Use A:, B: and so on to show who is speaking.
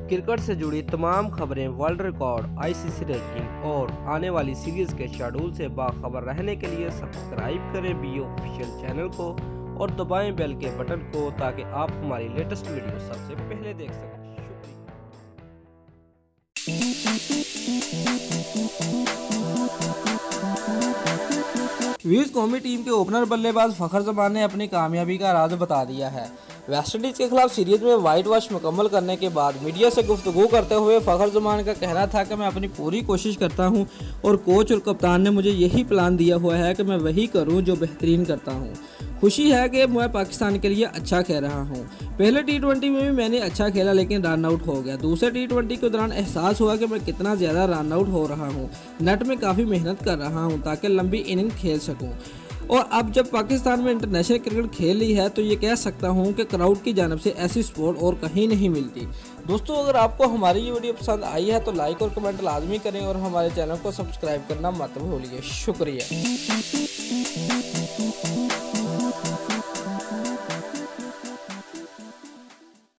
A: Cricket से जुड़ी तमाम खबरें, वर्ल्ड रिकॉर्ड, आईसीसी रैंकिंग और आने वाली सीरीज के शेड्यूल से बाखबर रहने के लिए सब्सक्राइब करें बी ऑफिशियल चैनल को और दबाएं बेल के बटन को ताकि आप हमारी लेटेस्ट वीडियो सबसे पहले देख सकें।
B: व्यूज कौमी टीम के ओपनर बल्लेबाज फखर जमान ने अपनी कामयाबी का राज बता दिया है। वेस्टइंडीज के खिलाफ सीरीज में व्हाइट वॉश मुकम्मल करने के बाद मीडिया से गुफ्तगू करते हुए फखर जमान का कहना था कि मैं अपनी पूरी कोशिश करता हूं और कोच और कप्तान ने मुझे यही प्लान दिया हुआ है कि मैं वही करूं जो बेहतरीन करता हूं। खुशी है कि मैं पाकिस्तान के लिए अच्छा खेल रहा हूं। पहले T20 में भी मैंने अच्छा खेला लेकिन रन आउट हो गया। दूसरे T20 के दौरान एहसास हुआ कि मैं कितना ज़्यादा रन आउट हो रहा हूं। नेट में काफ़ी मेहनत कर रहा हूं ताकि लंबी इनिंग खेल सकूं। और अब जब पाकिस्तान में इंटरनेशनल क्रिकेट खेल ली है तो ये कह सकता हूं कि क्राउड की जानिब से ऐसी सपोर्ट और कहीं नहीं मिलती। दोस्तों, अगर आपको हमारी ये वीडियो पसंद आई है तो लाइक और कमेंट लाजमी करें और हमारे चैनल को सब्सक्राइब करना मत भूलिए। शुक्रिया।